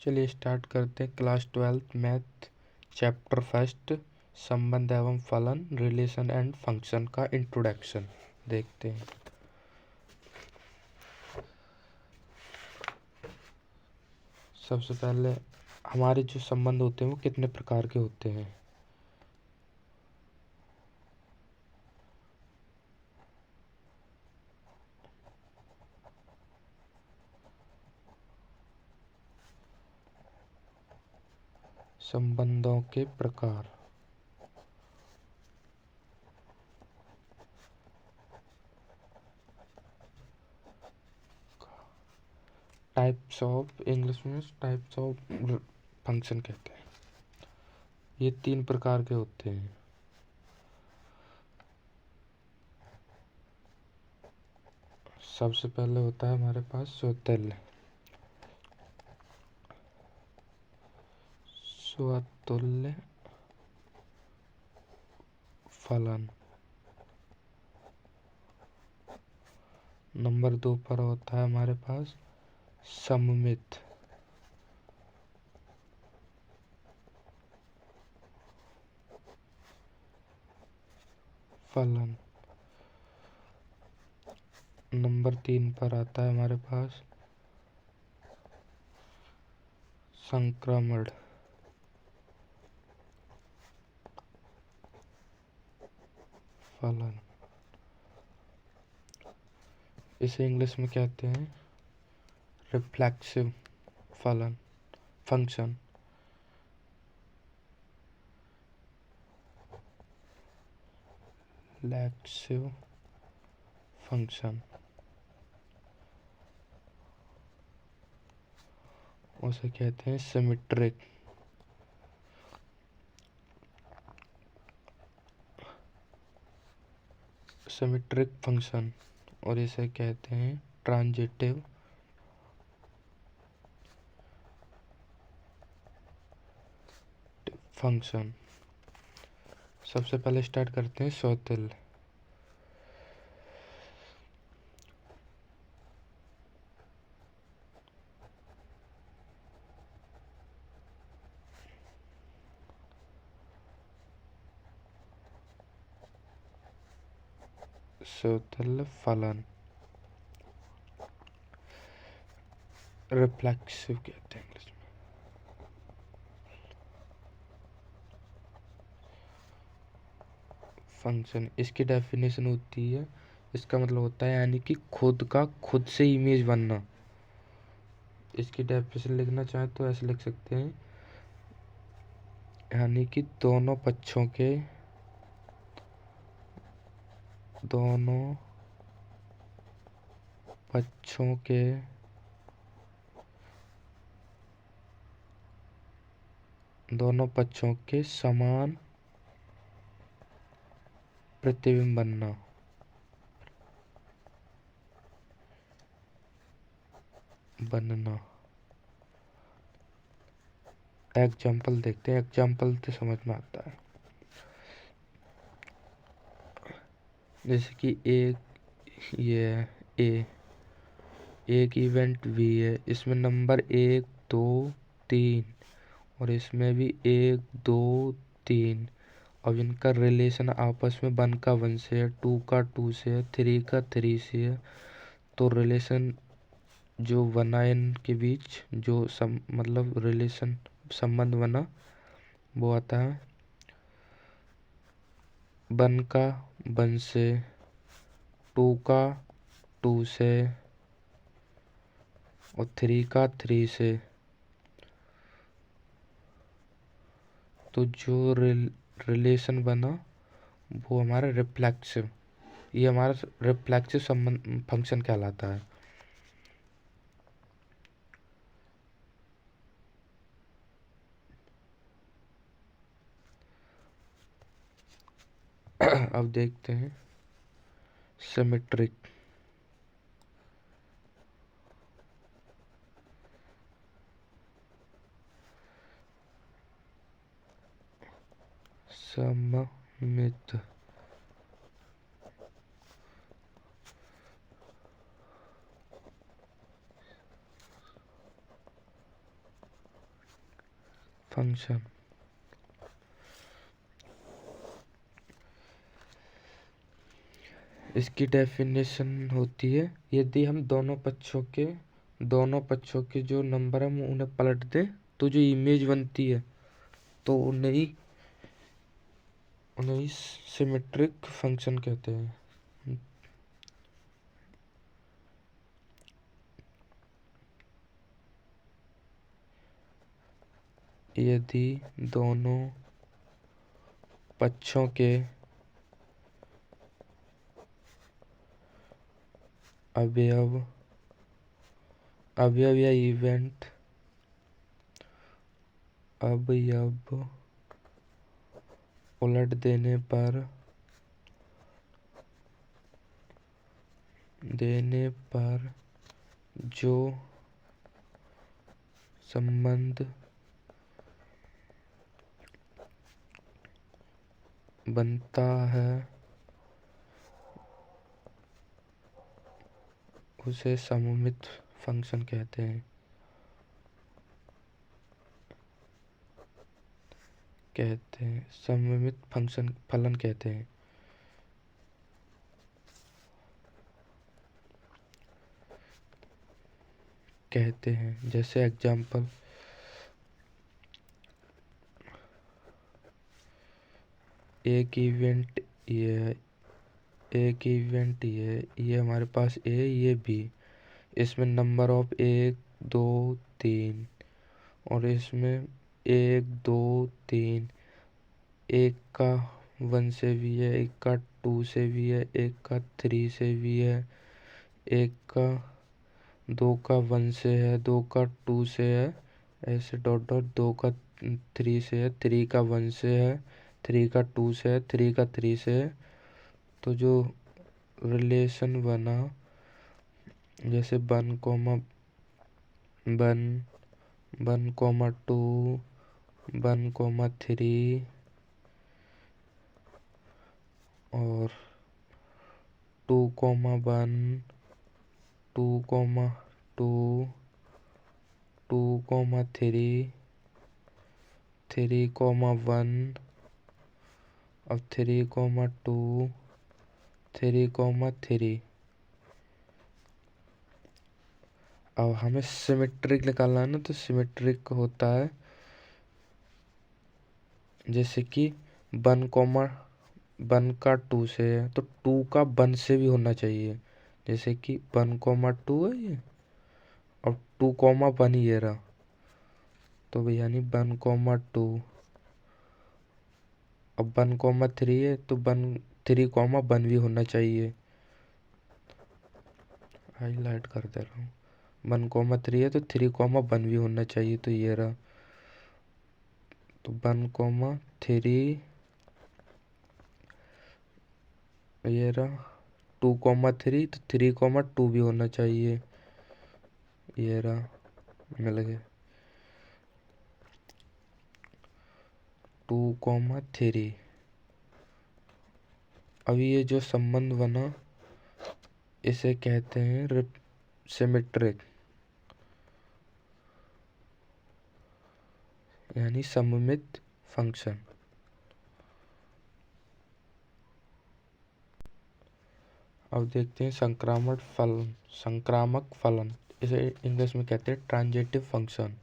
चलिए स्टार्ट करते हैं। Class 12th math chapter first संबंध एवं फलन रिलेशन एंड फंक्शन का इंट्रोडक्शन देखते हैं। सबसे पहले हमारे जो संबंध होते हैं वो कितने प्रकार के होते हैं। संबंधों के प्रकार। टाइप्स ऑफ, इंग्लिश में टाइप्स ऑफ फंक्शन कहते हैं। ये 3 प्रकार के होते हैं। सबसे पहले होता है हमारे पास स्वतुल्य। स्वतुल्य फलन। नंबर 2 पर होता है हमारे पास सममित फलन। नंबर 3 पर आता है हमारे पास संक्रमण फलन। इसे इंग्लिश में कहते हैं रिफ्लेक्सिव फलन फंक्शन। रिफ्लेक्सिव फंक्शन उसे कहते हैं सिमेट्रिक सिमेट्रिक फंक्शन और इसे कहते हैं ट्रांजिटिव फंक्शन। सबसे पहले स्टार्ट करते हैं स्वतुल्य। स्वतुल्य फलन रिफ्लेक्सिव कहते हैं इंग्लिश में। फंक्शन, इसकी डेफिनेशन होती है, इसका मतलब होता है यानी कि खुद का खुद से इमेज बनना। इसकी डेफिनेशन लिखना चाहे तो ऐसे लिख सकते हैं, यानी कि दोनों पक्षों के दोनों पक्षों के समान प्रतिबिंब बनना। एग्जाम्पल देखते हैं, एग्जाम्पल से समझ में आता है। जैसे कि एक इवेंट भी है, इसमें नंबर 1 2 3 और इसमें भी 1 2 3। अब इनका रिलेशन आपस में 1 का 1 से है, 2 का 2 से है, 3 का 3 से है। तो रिलेशन जो बना इनके बीच, जो मतलब रिलेशन संबंध बना, वो आता है 1 का 1 से, 2 का 2 से और 3 का 3 से। तो जो रिलेशन बना वो हमारा रिफ्लेक्सिव, ये हमारा रिफ्लेक्सिव संबंध फंक्शन कहलाता है। अब देखते हैं सिमेट्रिक। सममित फंक्शन। इसकी डेफिनेशन होती है, यदि हम दोनों पक्षों के जो नंबर हम उन्हें पलट दें तो जो इमेज बनती है तो उन्हें सिमेट्रिक फंक्शन कहते हैं। यदि दोनों पक्षों के अवयव या अवयव उलट देने पर जो संबंध बनता है उसे सममित फंक्शन कहते हैं। सममित फलन कहते हैं। जैसे एग्जाम्पल, एक इवेंट ये हमारे पास ए, ये बी, इसमें नंबर ऑफ 1 2 3 और इसमें 1 2 3, एक का 1 से भी है, एक का 2 से भी है, एक का 3 से भी है, एक का 2 का 1 से है, 2 का 2 से है, ऐसे डॉट डॉट, 2 का 3 से है, 3 का 1 से है, 3 का 2 से है, 3 का 3 से है। तो जो रिलेशन बना, जैसे 1 कॉमा 1, 1 कॉमा 2, 1 कॉमा 3 और 2 कॉमा 1, 2 कॉमा 2, 2 कॉमा 3, 3 कॉमा 1 और 3 कॉमा 2, 3 कॉमा 3। अब हमें सिमेट्रिक निकालना है ना, तो सिमेट्रिक होता है जैसे कि 1 कॉमा 1 का 2 से है तो 2 का 1 से भी होना चाहिए। जैसे कि 1 कॉमा 2 है ये और 2 कॉमा 1 ये रहा, तो यानी 1 कॉमा 2। अब 1 कॉमा 3 है तो 3 कॉमा 1 भी होना चाहिए। हाईलाइट कर दे रहा हूँ। 1 कॉमा 3 है तो 3 कॉमा 1 भी होना चाहिए, तो ये रहा। तो 1 कॉमा 3 ये रहा, 2 कॉमा 3 तो 3 कॉमा 2 भी होना चाहिए, ये रहा, मिल गया 2 कॉमा 3। अभी ये जो संबंध बना इसे कहते हैं सिमेट्रिक, यानी सममित फंक्शन। अब देखते हैं संक्रामक फलन, इसे इंग्लिश में कहते हैं ट्रांजिटिव फंक्शन।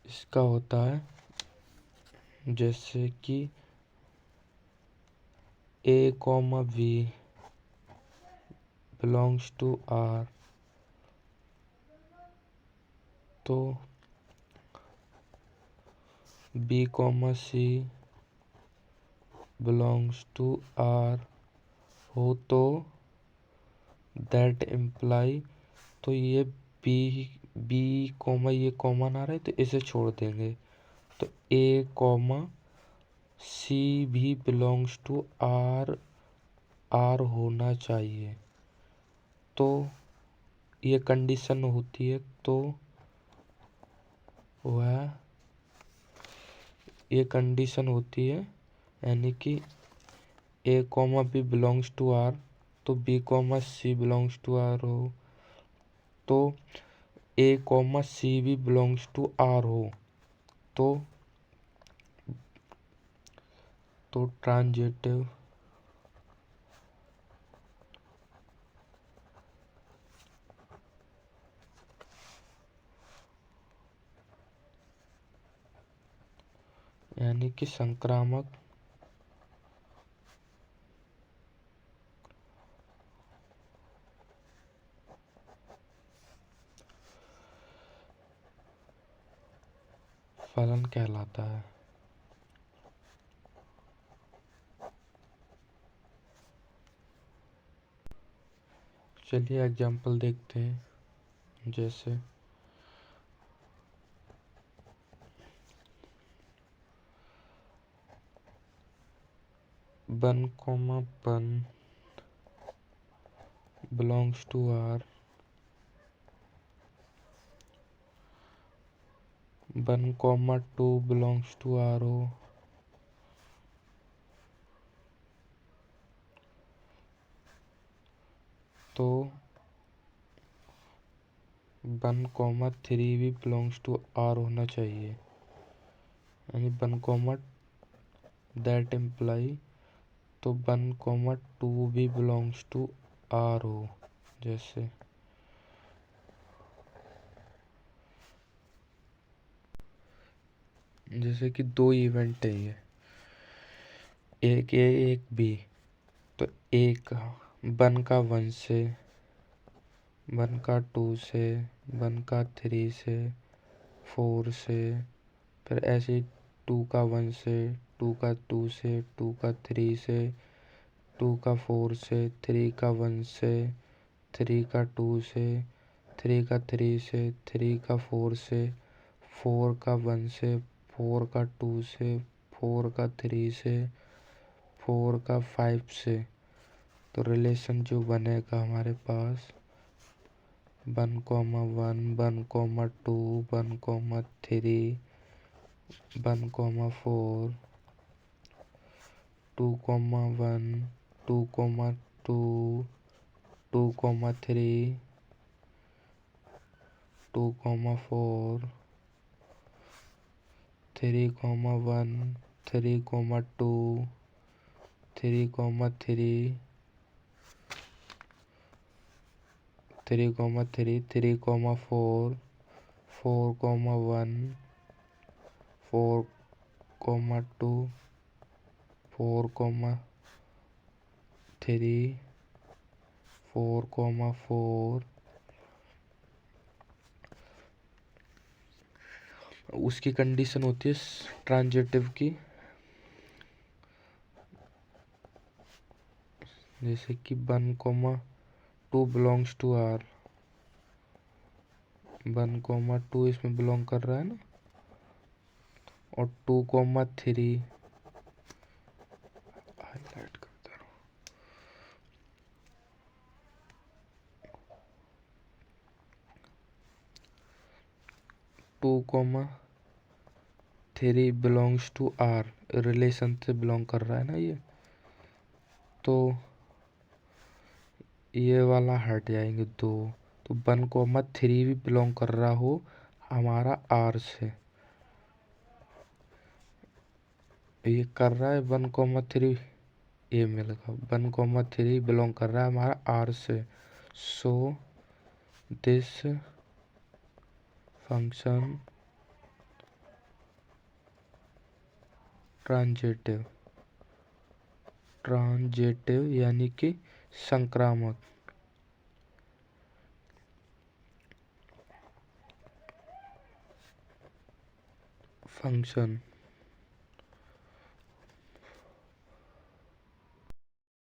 इसका होता है जैसे कि a comma v belongs to r, तो b comma c belongs to r हो तो दैट इम्प्लाई, तो ये b कॉमा ये कॉमन आ रहा है तो इसे छोड़ देंगे, तो a कॉमा c भी बिलोंग्स टू r होना चाहिए। तो ये कंडीशन होती है, तो वह ये कंडीशन होती है, यानी कि a comma b belongs to r, तो b comma c belongs to r हो तो ए कॉमा सी भी बिलोंग्स टू आर हो तो ट्रांजिटिव यानी कि संक्रामक फलन कहलाता है। चलिए एग्जाम्पल देखते हैं। जैसे 1,1 belongs to R, 1,2 belongs to R हो तो 1,3 भी बिलोंग्स टू आर होना चाहिए, यानी 1, दैट इम्प्लाई तो 1,2 भी बिलोंग्स टू आर हो। जैसे कि दो इवेंट है ये, एक ए एक बी, तो एक 1 का 1 से, 1 का 2 से, 1 का 3 से, 4 से, फिर ऐसे 2 का 1 से, 2 का 2 से, 2 का 3 से, 2 का 4 से, 3 का 1 से, 3 का 2 से, 3 का 3 से, 3 का 4 से, 4 का 1 से, 4 का 2 से, 4 का 3 से, 4 का 5 से। तो रिलेशन जो बनेगा हमारे पास 1,1, 1,2, 1,3, 1,4, 2,1, 2,2, 2,3, 2,4, 3,1, 3,2, 3,3, 3,3, 3,4, 4,1, 4,2, 4,3, 4,4। उसकी कंडीशन होती है ट्रांजिटिव की, जैसे कि 1,2 बिलोंग्स टू आर, 1,2 इसमें बिलोंग कर रहा है ना, और 2,3 हाईलाइट करता रहो, 2,3 बिलोंग्स टू आर, रिलेशन से बिलोंग कर रहा है ना ये, तो ये वाला हट जाएंगे दो, तो 1,3 भी बिलोंग कर रहा हो हमारा आर से, ये कर रहा है 1,3, ये मिलेगा 1,3 बिलोंग कर रहा है हमारा आर से। सो दिस फंक्शन ट्रांजिटिव यानी कि संक्रामक फंक्शन।